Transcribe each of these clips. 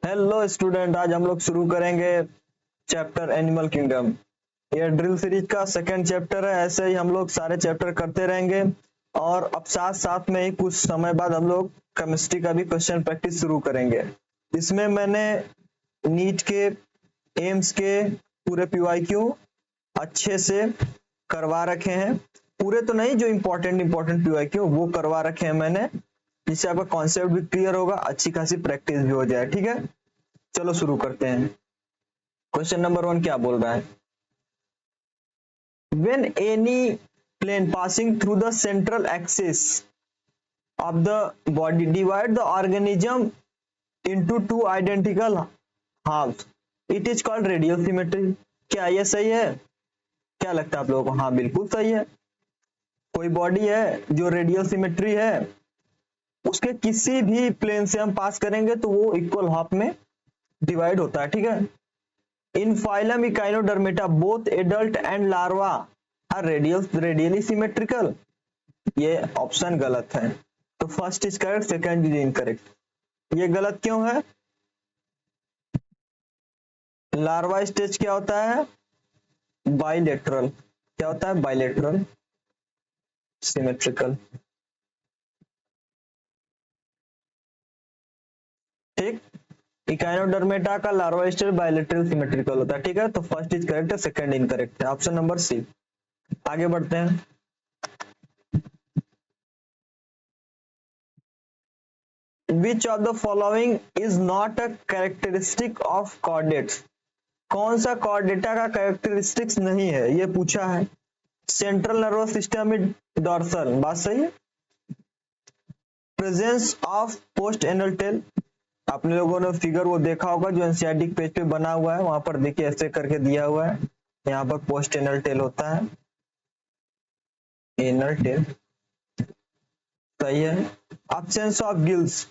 Hello student, आज हम लोग शुरू करेंगे चैप्टर एनिमल किंगडम। ये ड्रिल सीरीज का सेकंड चैप्टर है। ऐसे ही हम लोग सारे चैप्टर करते रहेंगे और अब साथ साथ में ही कुछ समय बाद हम लोग केमिस्ट्री का भी क्वेश्चन प्रैक्टिस शुरू करेंगे। इसमें मैंने नीट के, एम्स के पूरे पीवाईक्यू अच्छे से करवा रखे हैं। पूरे तो नहीं, जो इम्पोर्टेंट पीवाईक्यू वो करवा रखे हैं मैंने, जिससे आपका कॉन्सेप्ट भी क्लियर होगा, अच्छी खासी प्रैक्टिस भी हो जाए। ठीक है, चलो शुरू करते हैं। क्वेश्चन नंबर 1 क्या बोल रहा है? When any plane passing through the central axis of the body divide the organism into two identical halves, it is called radial symmetry। क्या ये सही है? क्या लगता है आप लोगों को? हाँ, बिल्कुल सही है। कोई बॉडी है जो रेडियल सिमेट्री है, उसके किसी भी प्लेन से हम पास करेंगे तो वो इक्वल हाफ में डिवाइड होता है। ठीक है। In phylum Echinodermata, both adult and larva are radially symmetrical। ये ऑप्शन गलत है, तो first is correct, second is incorrect. ये गलत क्यों है? लार्वा स्टेज क्या होता है? बाइलेटरल। क्या होता है? Bilateral symmetrical. ठीक, इकाइनोडर्मेटा का लार्वा स्टेज बाइलेटरल सिमेट्रिकल होता है। ठीक है, तो फर्स्ट इज करेक्ट है, सेकंड इनकरेक्ट है, ऑप्शन नंबर सी। आगे बढ़ते हैं। Which of the following is not a characteristic of chordates? कौन सा कॉर्डेटा का कैरेक्टरिस्टिक्स नहीं है, ये पूछा है। सेंट्रल नर्वस सिस्टम में डॉर्सल, बात सही है। Presence of post anal tail, आपने लोगों ने फिगर वो देखा होगा जो एनसीईआरटी पेज पे बना हुआ है, वहां पर देखिए ऐसे करके दिया हुआ है। यहाँ पर पोस्ट एनल टेल होता है, एनल टेल सही है। एब्सेंस ऑफ गिल्स,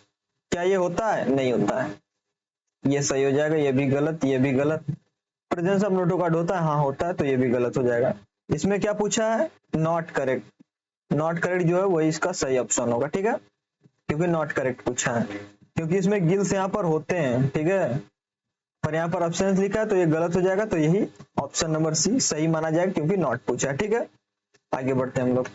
क्या ये होता है? नहीं होता है, ये सही हो जाएगा। ये भी गलत, ये भी गलत। प्रेजेंस ऑफ नोटोकॉर्ड होता है? हाँ होता है, तो ये भी गलत हो जाएगा। इसमें क्या पूछा है? Not correct. नॉट करेक्ट जो है वही इसका सही ऑप्शन होगा। ठीक है, क्योंकि नॉट करेक्ट पूछा है, क्योंकि इसमें गिल्स यहाँ पर होते हैं। ठीक है, पर यहाँ पर ऑप्शन लिखा है तो ये गलत हो जाएगा, तो यही ऑप्शन नंबर सी सही माना जाएगा, क्योंकि नॉट पूछा है। ठीक है, आगे बढ़ते हैं हम लोग।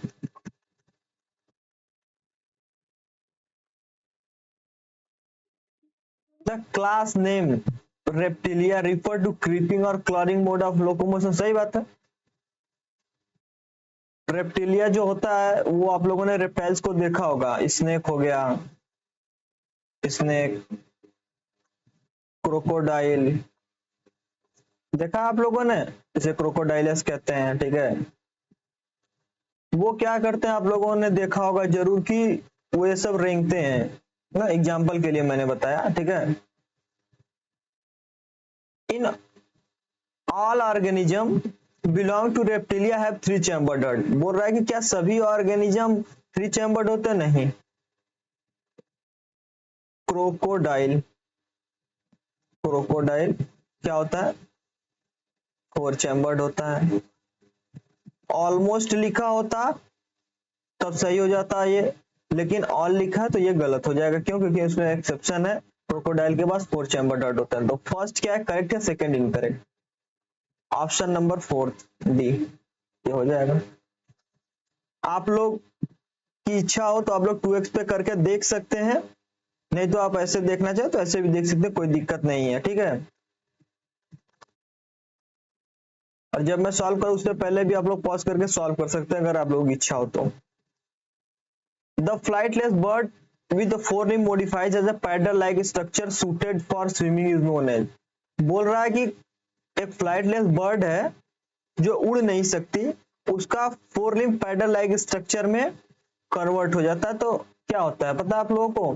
The class name Reptilia refer to creeping और क्लॉरिंग मोड ऑफ लोकोमोशन, सही बात है। रेप्टिलिया जो होता है वो आप लोगों ने रेप्टाइल्स को देखा होगा, स्नेक हो गया, स्नेक, क्रोकोडाइल देखा आप लोगों ने, इसे क्रोकोडाइलस कहते हैं। ठीक है, वो क्या करते हैं आप लोगों ने देखा होगा जरूर कि वो ये सब रेंगते हैं ना, एग्जाम्पल के लिए मैंने बताया। ठीक है, in all organism belong to Reptilia have 3 chambered heart. बोल रहा है कि क्या सभी ऑर्गेनिज्म 3 चैम्बर्ड होते? नहीं। क्रोकोडाइल, क्रोकोडाइल क्या होता है? 4 चैम्बर्ड होता है। ऑलमोस्ट लिखा होता तब सही हो जाता है ये, लेकिन ऑल लिखा है तो ये गलत हो जाएगा। क्यों? क्योंकि इसमें एक्सेप्शन है, क्रोकोडाइल के पास 4 चैम्बर्ड हार्ट होता है। तो फर्स्ट क्या है? करेक्ट है, second incorrect, option number 4 D ये हो जाएगा। आप लोग की इच्छा हो तो आप लोग 2x पे करके देख सकते हैं, नहीं तो आप ऐसे देखना चाहे तो ऐसे भी देख सकते हैं, कोई दिक्कत नहीं है। ठीक है, और जब मैं सॉल्व करूं उससे पहले भी आप लोग पॉज करके सॉल्व कर सकते हैं अगर आप लोगों की इच्छा हो तो। The flightless bird with the forelimb modifies as a paddle like structure suited for swimming is known as। बोल रहा है कि एक फ्लाइटलेस बर्ड है जो उड़ नहीं सकती, उसका फोरलिम्ब पैडल लाइक स्ट्रक्चर में कन्वर्ट हो जाता है, तो क्या होता है पता है आप लोगों को?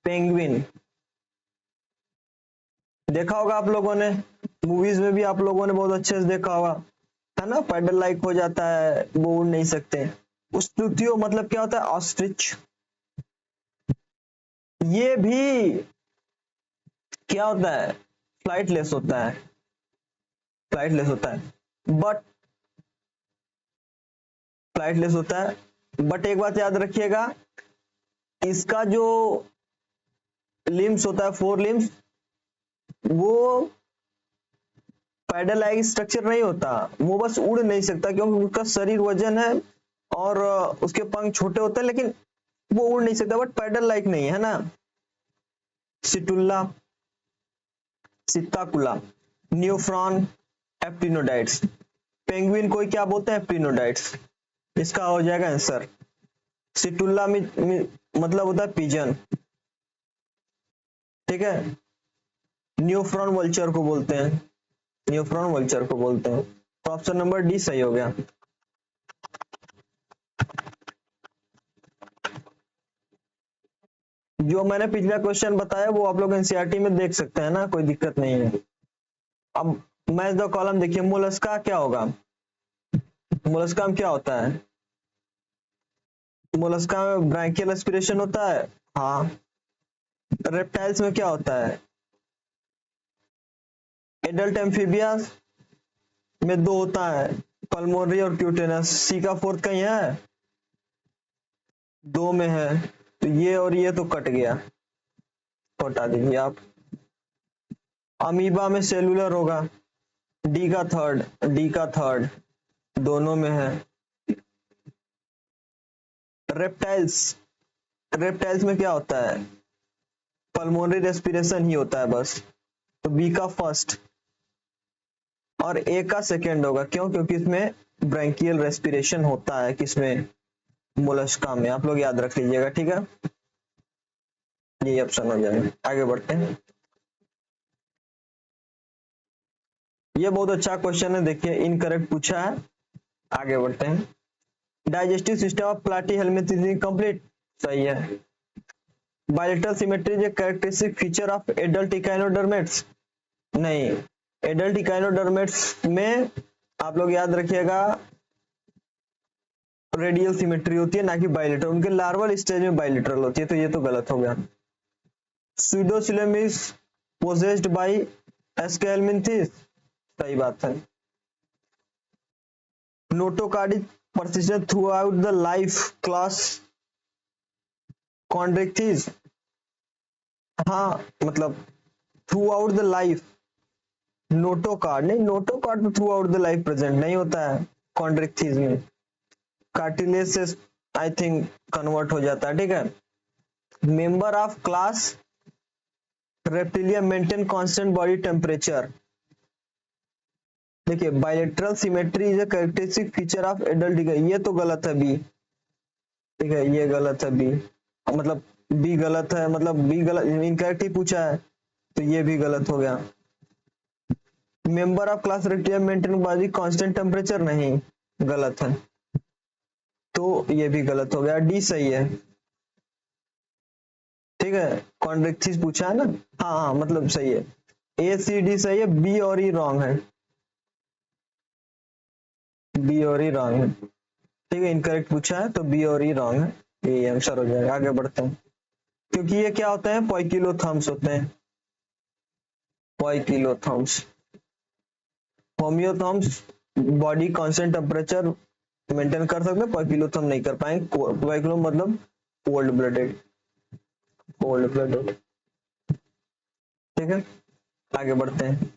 पेंगुइन। देखा होगा आप लोगों ने, मूवीज में भी आप लोगों ने बहुत अच्छे से देखा होगा, है ना, पैडल लाइक हो जाता है, वो उड़ नहीं सकते। उस मतलब क्या होता है? ऑस्ट्रिच। ये भी क्या होता है? फ्लाइटलेस होता है, फ्लाइटलेस होता है, बट फ्लाइटलेस होता है। बट एक बात याद रखिएगा, इसका जो लिम्स होता है, 4 लिम्स, वो पैडल लाइक स्ट्रक्चर नहीं होता, वो बस उड़ नहीं सकता क्योंकि उसका शरीर वजन है और उसके पंख छोटे होते हैं, लेकिन वो उड़ नहीं सकता, बट पैडल लाइक नहीं है ना। सिटुल्ला, सित्ताकुला, न्यूफ्रॉन, एप्टिनोडाइट्स। पेंगुइन को क्या बोलते हैं? एप्टिनोडाइट्स। इसका हो जाएगा आंसर। सिटुल्ला में मतलब होता है पिजन, ठीक है। न्यूफ्रॉन वल्चर को बोलते हैं, न्यूफ्रॉन वल्चर को बोलते हैं। तो ऑप्शन नंबर डी सही हो गया। जो मैंने पिछला क्वेश्चन बताया वो आप लोग एनसीईआरटी में देख सकते हैं ना, कोई दिक्कत नहीं है। अब मैच द कॉलम देखिए, मोलस्का क्या होगा? मोलस्का में क्या होता है? मोलस्का में ब्रैंकियल एस्पिरेशन होता है, हाँ। रेप्टाइल्स में क्या होता है? एडल्ट एम्फीबियस में दो होता है, पल्मोनरी और क्यूटेनस। सी का फोर्थ कहीं है? दो में है, तो ये और ये तो कट गया, तो हटा दीजिए आप। अमीबा में सेलुलर होगा, डी का थर्ड, डी का थर्ड, दोनों में है। रेप्टाइल्स, रेप्टाइल्स में क्या होता है? पल्मोनरी रेस्पिरेशन ही होता है बस, तो बी का फर्स्ट और ए का सेकेंड होगा। क्यों? क्योंकि इसमें ब्रैंकियल रेस्पिरेशन होता है, किसमें? मोलस्का में। आप लोग याद रख लीजिएगा, ठीक है। ये ऑप्शन हो जाएगा। आगे बढ़ते हैं। ये बहुत अच्छा क्वेश्चन है, देखिए इनकरेक्ट पूछा है। आगे बढ़ते हैं। Digestive system of platyhelminth is incomplete, सही है। Bilateral symmetry is a characteristic feature of adult echinoderms, नहीं। एडल्ट इकाइनोडर्मेट्स में आप लोग याद रखिएगा रेडियल सिमेट्री होती है, ना कि बायलेटरल। उनके लार्वल स्टेज में बायलेटरल होती है, तो ये तो गलत हो गया। Pseudocoelom is possessed by Aschelminthes, सही बात है। Notocard is persistent throughout the life, class Chondrichthyes, हाँ मतलब through out the life. Notochord नहीं, नोटोकार्ड तो through out the life present नहीं होता है कॉन्ड्रिक्थीज में, कार्टिलेज से आई थिंक कन्वर्ट हो जाता है, ठीक है। Member of class reptilia maintain constant body temperature. देखिए bilateral symmetry is a characteristic feature of adult, ये तो गलत है बी, ठीक है, ये गलत है बी, मतलब बी गलत है, मतलब बी गलत, इनकरेक्ट ही पूछा है, तो ये भी गलत हो गया। Member of class reptilia maintain body constant temperature, नहीं, गलत है, तो ये भी गलत हो गया। डी सही है, ठीक है। कॉन्ड्रिक्थिस पूछा है ना, हाँ हाँ मतलब सही है। ए सी डी सही है, बी और ई रॉन्ग है, बी और ई रॉन्ग है, ठीक है। इनकरेक्ट पूछा है तो बी और ई रॉन्ग है, ये आंसर हो जाएगा। आगे बढ़ते हैं। क्योंकि ये क्या होते हैं? पोइकिलोथर्म्स होते हैं, poikilotherms. Homeotherms body constant temperature maintain कर सकते हैं, पोइकिलोथर्म नहीं कर पाएंगे। पोइकिलो मतलब कोल्ड ब्लडेड, कोल्ड ब्लडेड, ठीक है। आगे बढ़ते हैं।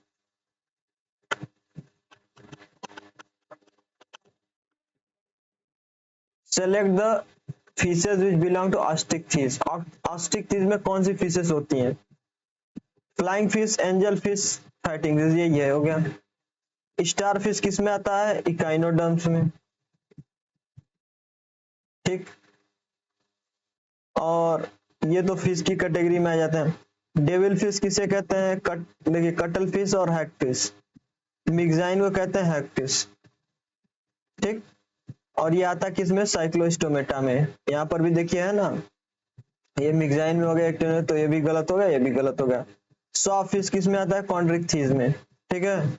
Select the fishes which belong to osteichthyes. Osteichthyes में कौन सी फिशेस होती हैं? Flying fish, angel fish, fighting fish, ये हो गया। स्टार फिश किस में आता है? इकाइनोडर्म्स में, ठीक। और ये तो फिश की कैटेगरी में आ जाते हैं। डेविल फिश किसे कहते हैं? देखिए कटल फिश और हैक फिश। मिक्साइन को कहते हैं हैक फिश, ठीक। और ये आता किस में? साइक्लोस्टोमेटा में। यहाँ पर भी देखिए है ना, ये मिक्साइन में हो गया एक्टिन, तो ये भी गलत हो गया, ये भी गलत हो गया। सॉ फिश किस में आता है? कॉन्ड्रिक्थीज में, ठीक है।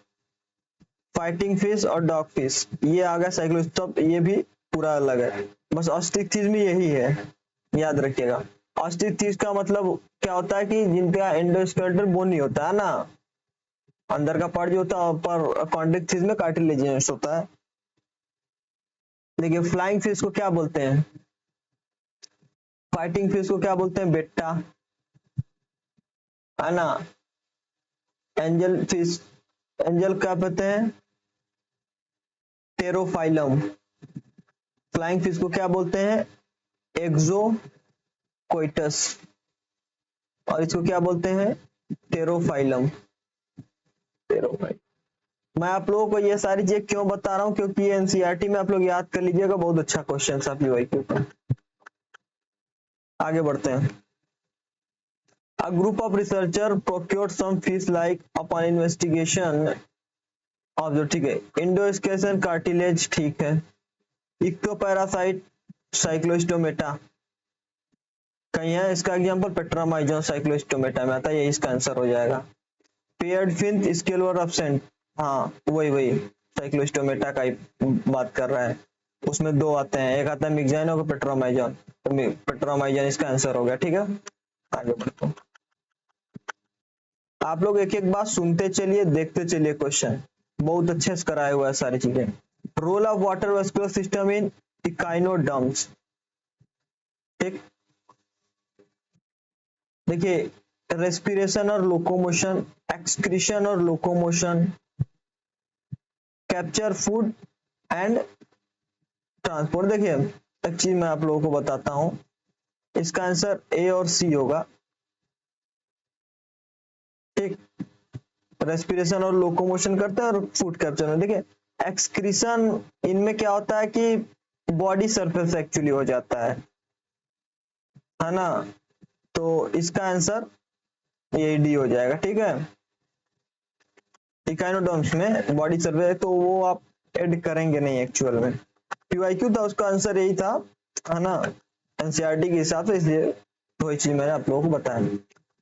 फाइटिंग फिश और डॉग फिश ये आ गया साइक्लोस्टोम, ये भी पूरा अलग है। बस ऑस्टिकथीज में यही है, याद रखिएगा। ऑस्टिकथीज का मतलब क्या होता है कि जिनका एंडोस्केलेटल बोन नहीं होता है ना, अंदर का पार्ट जो होता है, पर कॉन्ड्रिक्थीज में कार्टिलेजिनस होता है। देखिए फ्लाइंग फिश को क्या बोलते हैं? फाइटिंग फिश को क्या बोलते हैं? बेटा, है ना। एंजल फिश, एंजल क्या कहते हैं? टेरोफाइलम। फ्लाइंग फिश को क्या बोलते हैं? एक्सोकोइटस। और इसको क्या बोलते हैं? टेरोफाइलम। टेरोफाइलम। मैं आप लोगों को ये सारी चीजें क्यों बता रहा हूँ, क्योंकि ये एनसीईआरटी में आप लोग याद कर लीजिएगा, बहुत अच्छा क्वेश्चन था पीवाई के ऊपर। आगे बढ़ते हैं। A group of researcher procured some fish like upon investigation of जो, ठीक है, इंडोस्केशन कार्टिलेज, ठीक है, इक्टोपैरासाइट साइक्लोस्टोमेटा, कहीं है इसका एग्जांपल? पेट्रामाइजोन साइक्लोस्टोमेटा में आता है, ये इसका आंसर हो जाएगा। पेयर्ड फिंच स्केलवर एब्सेंट, हाँ वही वही साइक्लोस्टोमेटा का ही बात कर रहा है। उसमें दो आते हैं, एक आता है मिक्जाइन और पेट्रामाइजोन, तो पेट्रामाइजोन इसका आंसर हो गया। ठीक है, आगे बढ़ते हैं। आप लोग एक एक बात सुनते चलिए, देखते चलिए, क्वेश्चन बहुत अच्छे से कराया हुआ है सारी चीजें। Role of water vascular system in echinoderms, ठीक, देखिए, रेस्पिरेशन और लोकोमोशन, एक्सक्रीशन और locomotion, capture food and transport. देखिए एक चीज मैं आप लोगों को बताता हूं, इसका आंसर ए और सी होगा, ठीक। रेस्पिरेशन और लोकोमोशन करते हैं और फूड कैप्चर में। देखिए एक्सक्रीशन, इनमें क्या होता है कि बॉडी सरफेस एक्चुअली हो जाता है ना, तो इसका आंसर ये डी हो जाएगा। ठीक है, इकाइनोडर्म्स में बॉडी सरफेस, तो वो आप ऐड करेंगे नहीं एक्चुअल में। पीवाईक्यू था, उसका आंसर यही था, है ना, एनसीईआरटी के हिसाब से, इसलिए वही चीज मैंने आप लोगों को बताया।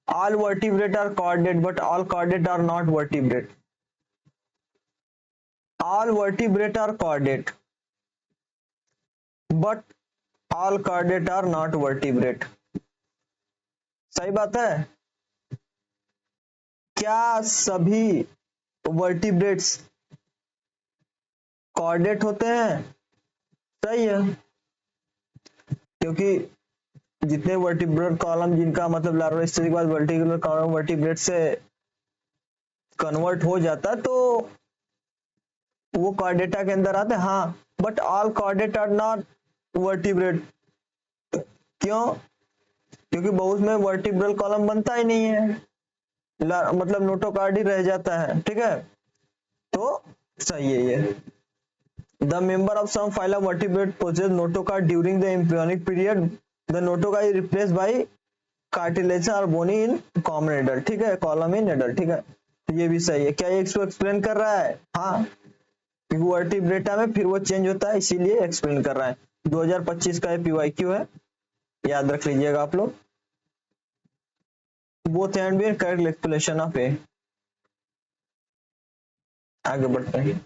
All vertebrate are chordate, but all chordate are not vertebrate. All vertebrate are chordate, but all chordate are not vertebrate. सही बात है? क्या सभी वर्टिब्रेट्स कॉर्डेट होते हैं? सही है, क्योंकि जितने वर्टिब्रल कॉलम जिनका मतलब लार्वा स्टेज के बाद वर्टिकुलर कॉलम वर्टिब्रेट से कन्वर्ट हो जाता है, तो वो कॉर्डेटा के अंदर आते हैं। हाँ, but all chordate are not vertebrate. क्यों? क्योंकि बहुत में वर्टिब्रल कॉलम बनता ही नहीं है, मतलब नोटोकार्ड ही रह जाता है। ठीक है, तो सही है ये। The member of some phylum vertebrate possess notochord during the embryonic period, the notochord is replaced by cartilage और बोनी इन कॉमन एडल्ट। ठीक है, कॉलम इन एडल्ट। ठीक है, तो ये भी सही है। क्या ये इसको एक्सप्लेन कर रहा है? हाँ, वर्टिब्रेटा में फिर वो चेंज होता है, इसीलिए एक्सप्लेन कर रहा है। 2025 का पीवाईक्यू है, याद रख लीजिएगा आप लोग। Both and B correct explanation of A. आगे बढ़ते हैं।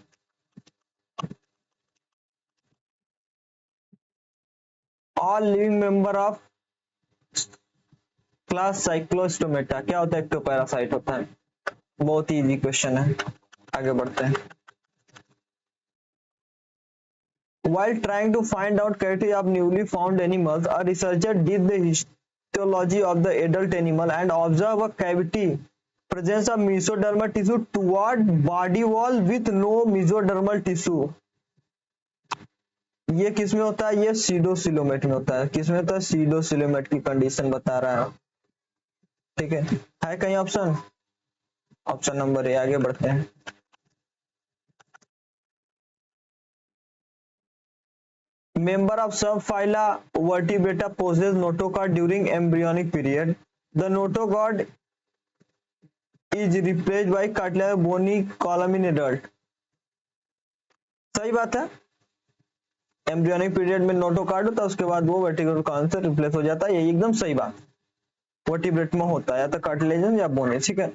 All living member of class cyclostomata क्या होता है? एक्टोपैरासाइट होता है। बहुत ही इजी क्वेश्चन है, आगे बढ़ते हैं। While trying to find out character of newly found animals, a researcher did the histology of the adult animal and observed a cavity presence of mesodermal tissue toward body wall with no mesodermal tissue. ये किसमें होता है? ये सीडोसिलोमेट में होता है। किसमें होता है? सीडोसिलोमेट की कंडीशन बता रहा है। ठीक है कहीं ऑप्शन? Option number A. आगे बढ़ते हैं। Member of subphyla vertebrata possess notochord during embryonic period. The notochord is replaced by cartilage bony column in adult. सही बात है, एम्ब्रियोनिक पीरियड में नोटोकार्ड होता है, उसके बाद वो वर्टिब्रल कॉलम से रिप्लेस हो जाता है। ये एकदम सही बात, वर्टिब्रेट में होता है या तो कार्टिलेजन या बोनी। ठीक है,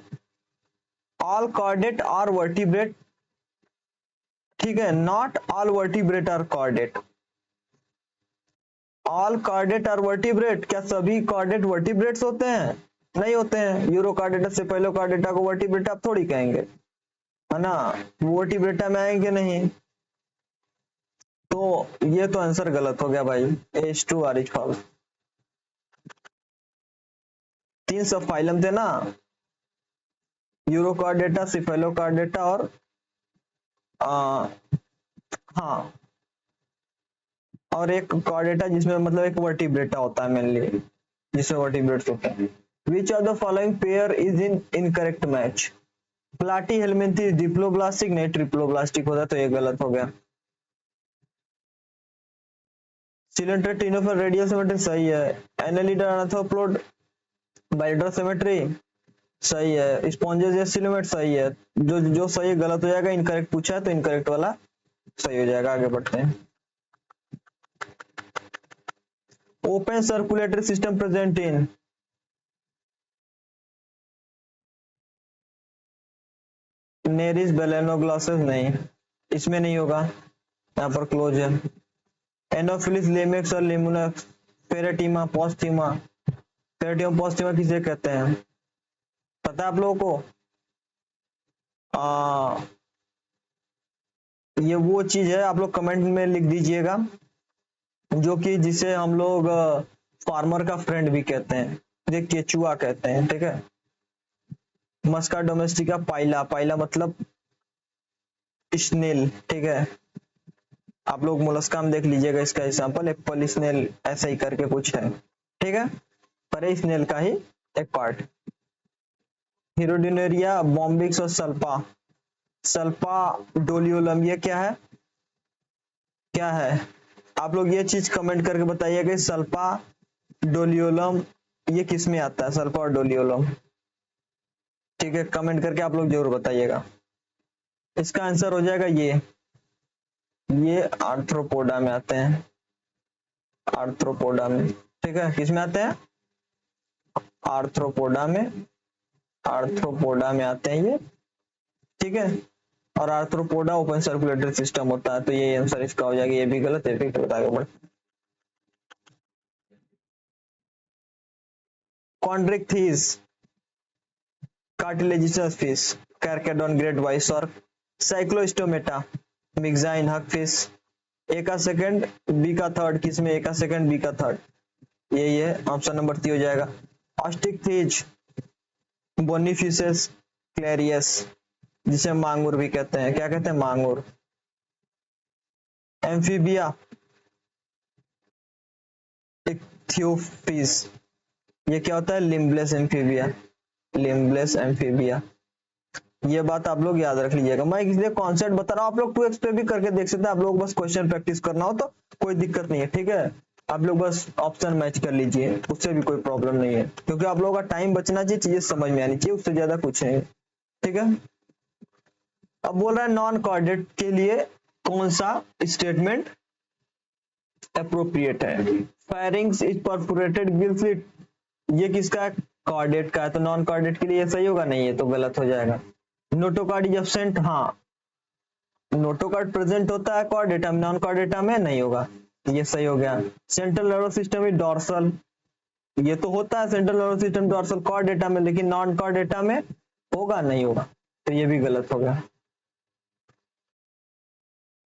ऑल कॉर्डेट आर वर्टिब्रेट, ठीक है, not all vertebrate are chordate. All chordate are vertebrate, क्या सभी कॉर्डेट वर्टिब्रेट्स होते हैं? नहीं होते हैं। यूरोकार्डेटा से पहले कार्डेटा को वर्टिब्रेटा आप थोड़ी कहेंगे, है ना, वर्टिब्रेटा में आएंगे नहीं। तो ये तो आंसर गलत हो गया भाई, H2 आर इज फॉल्स। 3 सब फाइलम थे ना, यूरोकार्डेटा, सिफेलोकार्डेटा और हाँ, और एक कॉर्डेटा जिसमें मतलब एक वर्टिब्रेटा होता है मेनली, जिसमें वर्टिब्रेट्स होते हैं। Which of the following pair is in incorrect match? Platyhelminthes diploblastic, नहीं ट्रिप्लोब्लास्टिक होता तो ये गलत हो गया। सिलेंडर टिनोफर रेडियल सिमेट्री सही है। एनालिडा अनाथोप्लोड बाइडर सिमेट्री सही है। स्पॉन्जेस या सिलोमेट सही है। जो जो सही गलत हो जाएगा, इनकरेक्ट पूछा है तो इनकरेक्ट वाला सही हो जाएगा। आगे बढ़ते हैं। Open circulatory system present in Nereis Balanoglossus, नहीं इसमें नहीं होगा, यहाँ पर क्लोज है। एनोफिलिस लेमेक्स और लिमुनक्स, फेरेटिमा पोस्टिमा, फेरेटिमा पोस्टिमा किसे कहते हैं पता है आप लोगों को? ये वो चीज है, आप लोग कमेंट में लिख दीजिएगा, जो कि जिसे हम लोग फार्मर का फ्रेंड भी कहते हैं, ये केचुआ कहते हैं, ठीक है। मस्का डोमेस्टिका पाइला, पाइला मतलब स्नेल, ठीक है। आप लोग मोलस्का में देख लीजिएगा इसका एग्जांपल, एक पल स्नेल ऐसा ही करके कुछ है, ठीक है, पर स्नेल का ही एक पार्ट। हिरोडिनेरिया, बॉम्बिक्स और सल्पा, सल्पा डोलियोलम, ये क्या है, क्या है? आप लोग ये चीज कमेंट करके बताइए कि सल्पा डोलियोलम ये किस में आता है, सल्फा और डोलियोलम, ठीक है, कमेंट करके आप लोग जरूर बताइएगा। इसका आंसर हो जाएगा ये आर्थ्रोपोडा में आते हैं, आर्थ्रोपोडा में, ठीक है, किस में आते हैं? आर्थ्रोपोडा में, आर्थ्रोपोडा में आते हैं ये, ठीक है। और आर्थ्रोपोडा ओपन सर्कुलेटरी सिस्टम होता है, तो ये आंसर इसका हो जाएगा। ये भी गलत है, फिर बता दो। Chondrichthyes, cartilaginous fish, carcharodon great white shark, cyclostomata, myxine hagfish. ए का सेकंड, बी का थर्ड, किस में ए का सेकंड बी का थर्ड? यही है, ऑप्शन नंबर 3 हो जाएगा। ऑस्टिकथिज, बोनीफिसेस क्लेरियस, जिसे मांगुर भी कहते हैं, क्या कहते हैं? मांगुर। एम्फीबिया, इक्थियोफिस, ये क्या होता है? Limbless amphibia, limbless amphibia. ये बात आप लोग याद रख लीजिएगा। मैं इसलिए कॉन्सेप्ट बता रहा हूँ, आप लोग 2x पे भी करके देख सकते हैं। आप लोग बस क्वेश्चन प्रैक्टिस करना हो तो कोई दिक्कत नहीं है, ठीक है। आप लोग बस ऑप्शन मैच कर लीजिए, उससे भी कोई प्रॉब्लम नहीं है, क्योंकि आप लोगों का टाइम बचना चाहिए, चीजें समझ में आनी चाहिए, उससे ज्यादा कुछ नहीं, ठीक है। अब बोल रहा है नॉन कॉर्डेट के लिए कौन सा स्टेटमेंट अप्रोप्रिएट है? Firings is perforated Gill slit, ये किसका है? कॉर्डेट का है, तो नॉन कॉर्डेट के लिए ये सही होगा? नहीं, ये तो गलत हो जाएगा। नोटोकार्ड इज एब्सेंट, हाँ नोटोकार्ड प्रेजेंट होता है कॉर्डेटा में, नॉन कॉर्डेटा में नहीं होगा, ये सही हो गया। Central nervous system is dorsal, ये तो होता है central nervous system dorsal Chordata में, लेकिन नॉन कॉर्डेटा में होगा? नहीं होगा, तो ये भी गलत हो गया।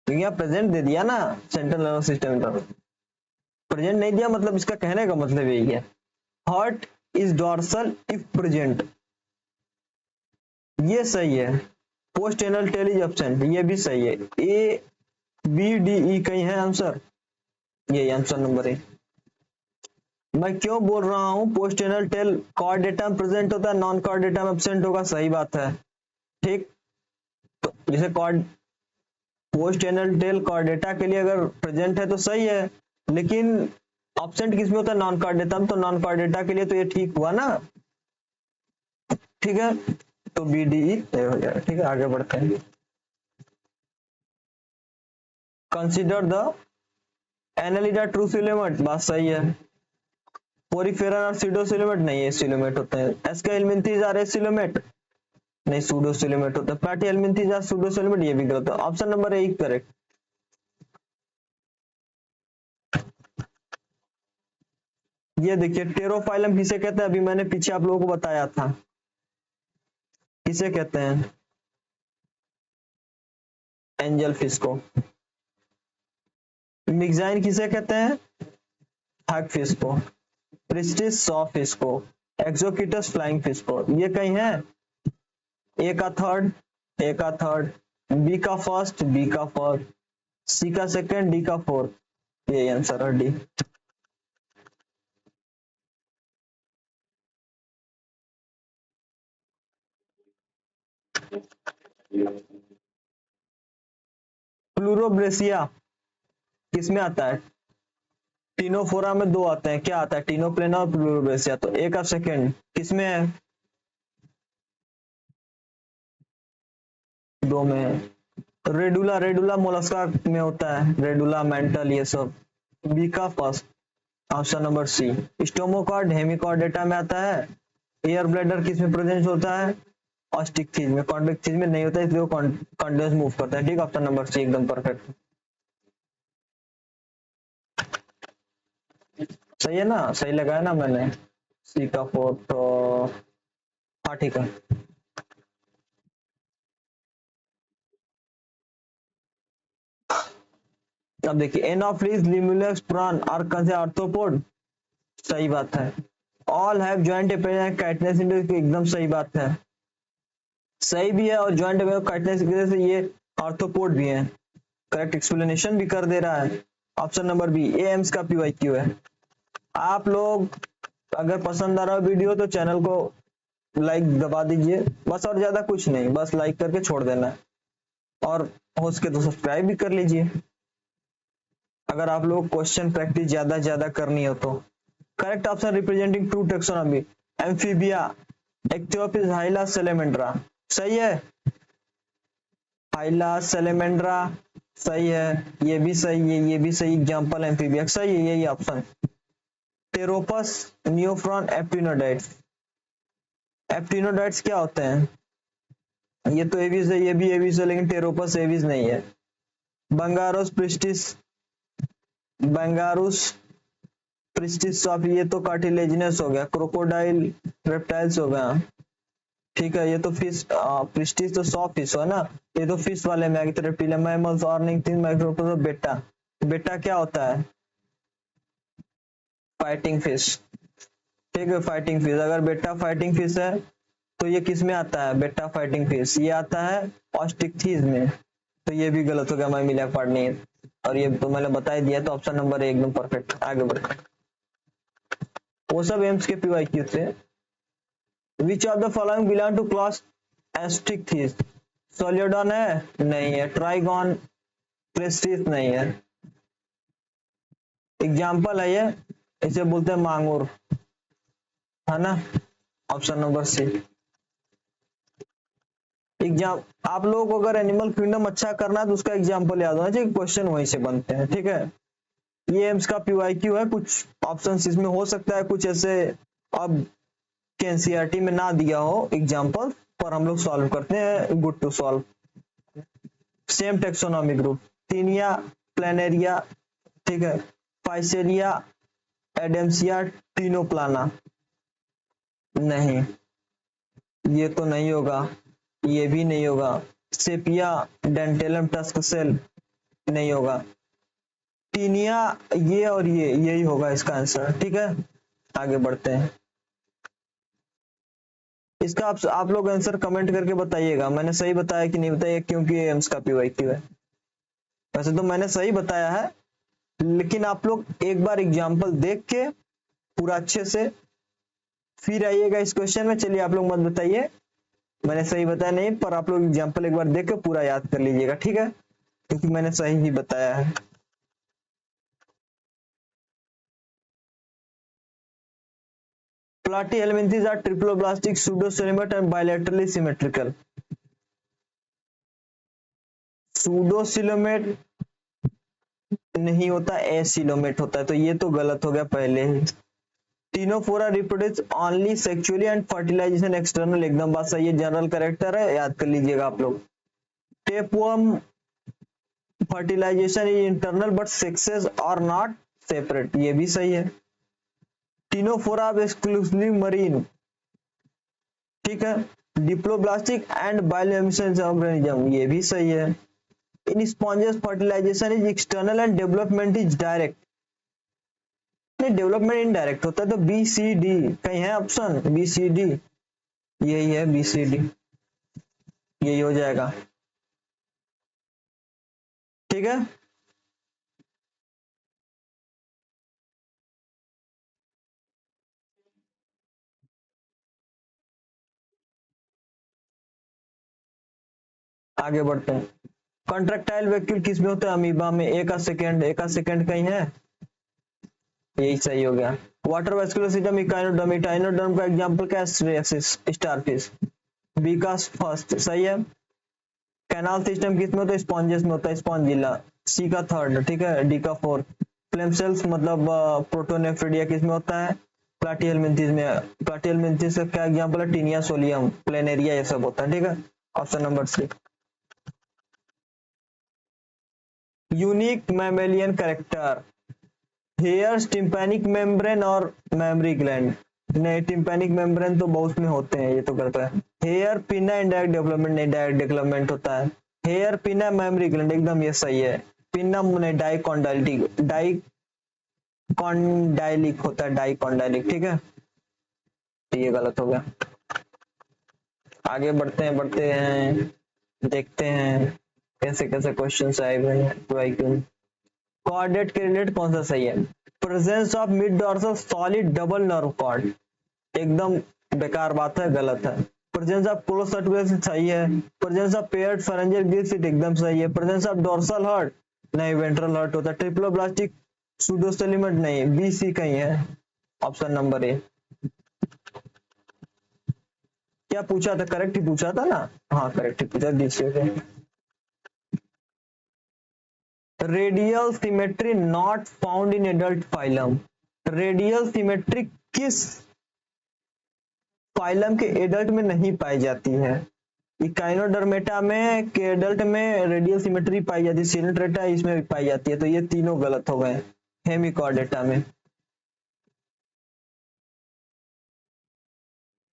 यहाँ प्रेजेंट दे दिया ना, सेंट्रल नर्वस सिस्टम प्रेजेंट नहीं दिया, मतलब इसका कहने का मतलब यही है। Heart is dorsal if present, ये सही है। Post anal tail is absent, ये भी सही है। ए बी डी ई कहीं है आंसर? ये आंसर नंबर है। मैं क्यों बोल रहा हूं पोस्ट एनल टेल कॉर्डेटा में प्रेजेंट होता है, नॉन कॉर्डेटा में एब्सेंट होगा, सही बात है, ठीक। तो जैसे पोस्ट एनल टेल कॉर्डेटा के लिए अगर प्रेजेंट है तो सही है, लेकिन ऑब्सेंट किस में होता है? नॉन कॉर्डेटा में, तो नॉन कॉर्डेटा के लिए तो ये ठीक हुआ ना, ठीक है, तो बी डी ई हो जाएगा, ठीक है। आगे बढ़ते हैं। Consider the Annelida true coelomate, बात सही है। पोरिफेरन और सीडो सिलोमेट, नहीं है सिलोमेट होते हैं। एस्का हेलमिंथीज आर ए सिलोमेट, नहीं सूडो सिलोमेट होता है। प्लाटी हेलमिंथीज आर सूडो सिलोमेट, ये भी गलत है, ऑप्शन नंबर ए करेक्ट। ये देखिए टेरोफाइलम किसे कहते हैं? अभी मैंने पीछे आप लोगों को बताया था, किसे कहते हैं? एंजल फिश को। मिक्साइन किसे कहते हैं? हग फिश को। प्रिस्टिस सॉ फिश को। एक्सोकिटस फ्लाइंग फिश को। ये कहीं है? ए का थर्ड, बी का फर्स्ट, बी का फर्स्ट, सी का सेकंड, डी का फोर्थ। ये आंसर है डी। प्लूरोब्रेसिया किसमें आता है? टीनोफोरा में दो आते हैं, क्या आता है? टीनोप्लेना और प्लूरोब्रेसिया। तो ए का सेकंड किसमें है? दो में है। रेडुला, रेडुला मोलस्का में होता है, रेडुला मेंटल ये सब। बी का first, option number C. Stomochord Hemichordata में आता है। एयर ब्लैडर किस में प्रेजेंट होता है? ऑस्टिक चीज में, कॉन्वेक्स चीज में नहीं होता है, इसलिए वो कॉन्टिन्यूस मूव करता है। ठीक, ऑप्शन नंबर सी एकदम परफेक्ट। सही है ना? सही लगाया ना मैंने? सी का फोर्थ तो हाँ ठीक है। अब देखिए, एनाफिलीज, लिमुलस, प्राण आर आर्थ्रोपोड। सही बात है। ऑल हैव जॉइंट अपेयरेंस काइटनेस एकदम सही बात है, सही भी है। और जॉइंट काइटनेस की वजह से ये आर्थ्रोपोड भी है। करेक्ट एक्सप्लेनेशन भी कर दे रहा है। ऑप्शन नंबर बी ए एम्स का पीवाईक्यू है। आप लोग अगर पसंद आ रहा है वीडियो तो चैनल को लाइक दबा दीजिए बस, और ज्यादा कुछ नहीं, बस लाइक करके छोड़ देना है। और हो सके तो सब्सक्राइब भी कर लीजिए अगर आप लोग क्वेश्चन प्रैक्टिस ज्यादा करनी हो तो। Correct option representing true taxonomy, amphibia, ichthyophis, hyla, salamandra. सही है, हाइला, सेलेमेंड्रा सही है, ये भी सही है, ये भी सही एग्जांपल एम्फीबिया सही है, यही ऑप्शन। टेरोपस, नियोफ्रॉन, एप्टिनोडाइट्स। एप्टिनोडाइट्स क्या होते हैं? ये तो एविस है, ये भी एविस है, लेकिन टेरोपस एविस नहीं है। बंगारोस प्रिस्टिस, बंगारूस प्रिस्टिस सॉफ, ये तो कार्टिलेजिनस हो गया। क्रोकोडाइल रेप्टाइल्स हो गया। ठीक है, ये तो फिश, प्रिस्टिस तो सॉफ्ट फिश है ना, ये तो फिश वाले में आ गया। रेप्टिलियन, मैमल्स, ऑर्निथिन, माइक्रोपोड, बेटा। बेटा क्या होता है? Fighting fish. ठीक है, फाइटिंग फिश। अगर बेटा फाइटिंग फिश है तो ये किस में आता है? बेटा फाइटिंग फिश ये आता है ऑस्टिकथीज में। तो ये भी गलत हो गया, मैं मिला पार्ट नहीं है। और ये तो मैंने बता ही दिया, तो ऑप्शन नंबर ए एकदम परफेक्ट। आगे बढ़ते, वो सब एम्स के पीवाईक्यू थे। Which of the following belong to class osteichthyes? सोलियोडॉन है? नहीं है। ट्राइगॉन, प्रेस्टिस नहीं है। एग्जाम्पल है ये, इसे बोलते हैं मांगुर, है ना? ऑप्शन नंबर सी। एग्जाम, आप लोगों को अगर एनिमल किंगडम अच्छा करना है तो उसका एग्जाम्पल याद होना चाहिए, क्वेश्चन वहीं से बनते हैं। ठीक है, ये एम्स का पीवाईक्यू है। कुछ ऑप्शन इसमें हो सकता है कुछ ऐसे अब के एनसीईआरटी में ना दिया हो एग्जाम्पल, पर हम लोग सॉल्व करते हैं, good to solve. Same taxonomy group, Taenia, Planaria, ठीक है, फाइसेरिया, एडेम्सिया, टीनोप्लाना। नहीं, ये तो नहीं होगा, ये भी नहीं होगा। सेपिया, डेंटेलम, टस्क सेल नहीं होगा। टीनिया, ये और ये, यही होगा इसका आंसर। ठीक है, आगे बढ़ते हैं। इसका आप लोग आंसर कमेंट करके बताइएगा, मैंने सही बताया कि नहीं बताया, क्योंकि एम्स का पीवाईक्यू है। वैसे तो मैंने सही बताया है, लेकिन आप लोग एक बार एग्जाम्पल देख के पूरा अच्छे से फिर आइएगा इस क्वेश्चन में। चलिए, आप लोग मत बताइए मैंने सही बताया नहीं, पर आप लोग एग्जाम्पल एक बार देख के पूरा याद कर लीजिएगा। ठीक है, क्योंकि मैंने सही ही बताया है। Platyhelminthes are triploblastic, pseudocoelomate and bilaterally symmetrical. Pseudocoelomate नहीं होता, एसिलोमेट होता है, तो ये तो गलत हो गया पहले ही। Ctenophora reproduce only sexually and fertilization external, एकदम बात सही है, जनरल करेक्टर है, याद कर लीजिएगा आप लोग। Tapeworm fertilization is internal but sexes are not separate, ये भी सही है। टीनोफोरा एक्सक्लूसिवली मरीन, ठीक है। डिप्लोब्लास्टिक एंड बायोलुमिनेसेंस ऑर्गेनिज्म, ये भी सही है। In sponges fertilization is external and development is direct, नहीं डेवलपमेंट इनडायरेक्ट होता है। तो बी सी डी कहीं है ऑप्शन? बी सी डी, यही है बी सी डी। यही हो जाएगा, ठीक है। आगे बढ़ते हैं। कॉन्ट्रेक्टाइल वैक्यूल किस में होता है? अमीबा में। एक सेकेंड कहीं है, यही सही हो गया। Water vascular system echinoderm, echinoderm का एग्जांपल क्या है? स्टारफिश। बी का फर्स्ट सही है। कैनाल सिस्टम किस में होता है? स्पॉन्जेस में होता है, स्पॉन्जिला। सी का थर्ड, ठीक है। डी का फोर्थ। फ्लेम सेल्स मतलब प्रोटोनेफ्रिडिया किस में होता है? प्लाटीहेलमिन्थेस में। प्लाटीहेलमिन्थेस का क्या एग्जांपल है? टीनिया सोलियम, प्लेनेरिया, ये सब होता है, ठीक है। Option number 3। Unique mammalian character, hairs, tympanic membrane और मेमरी ग्लैंड। नहीं, टिम्पैनिक मेम्ब्रेन तो बहुत में होते हैं, ये तो करता है। हेयर, पिना, इनडायरेक्ट डेवलपमेंट, नहीं डायरेक्ट डेवलपमेंट होता है। हेयर, पिना, मेमरी ग्लैंड, एकदम ये सही है। पिना नहीं, डाइकॉन्डाइलिक, डाइकॉन्डाइलिक होता है, डाइकॉन्डाइलिक, ठीक है। तो ये गलत हो गया। आगे बढ़ते हैं, देखते हैं कैसे कैसे क्वेश्चन आए हुए हैं। कोऑर्डिनेट के रिलेटेड कौन सा सही है? Presence of mid dorsal solid double nerve cord, एकदम बेकार बात है, गलत है। प्रेजेंस ऑफ क्लोज सर्कुलेशन सही है। Presence of paired pharyngeal gills एकदम सही है। प्रेजेंस ऑफ डोर्सल हर्ट, नहीं वेंट्रल हर्ट होता है। ट्रिप्लोब्लास्टिक सूडोस्टेलिमेंट, नहीं, बी सी कहीं है, ऑप्शन नंबर ए। क्या पूछा था? करेक्ट ही पूछा था ना? हाँ करेक्ट ही पूछा, दूसरे। Radial symmetry not found in adult phylum, radial symmetry किस फाइलम के एडल्ट में नहीं पाई जाती है? इकाइनोडर्मेटा में के एडल्ट में रेडियल सिमेट्री पाई जाती है, सिनेट्रेटा इसमें भी पाई जाती है, तो ये तीनों गलत हो गए। हेमिकॉर्डेटा में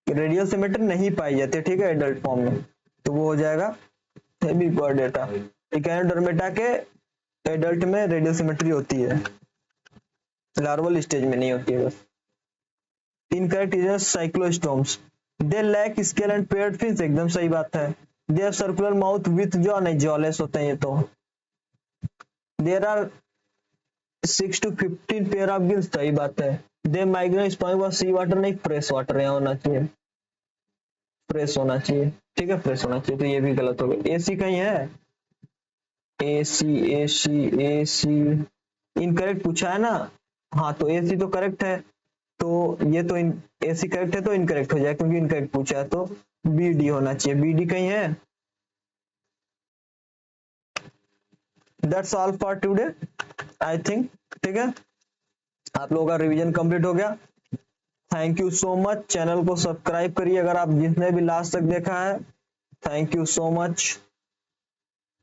रेडियल सिमेट्री नहीं पाई जाती है, ठीक है, एडल्ट फॉर्म में, तो वो हो जाएगा हेमिकॉर्डेटा। इकाइनोडर्मेटा के एडल्ट में रेडियल सिमेट्री होती है, लार्वल स्टेज में नहीं होती है बस। Incorrect is cyclostomes, they lack scale and paired fins, एकदम सही बात है। They have circular mouth with jaw, नहीं, जॉलेस होते हैं ये तो। There are 6 to 15 pair of gills, सही बात है। They migrate spawning sea water, नहीं, फ्रेश वाटर यहाँ होना चाहिए, फ्रेश होना चाहिए, ठीक है, फ्रेश होना चाहिए, तो ये भी गलत हो गया। एसी कहीं है? ए सी इनकरेक्ट पूछा है ना? हाँ, तो एसी तो करेक्ट है, तो ये तो एसी करेक्ट है तो इनकरेक्ट हो जाए, क्योंकि इनकरेक्ट पूछा है, तो बी डी होना चाहिए। बी डी कहीं है? That's all for today I think, ठीक है। आप लोगों का रिवीजन कंप्लीट हो गया। Thank you so much. Channel को सब्सक्राइब करिए अगर आप जिसने भी लास्ट तक देखा है। Thank you so much.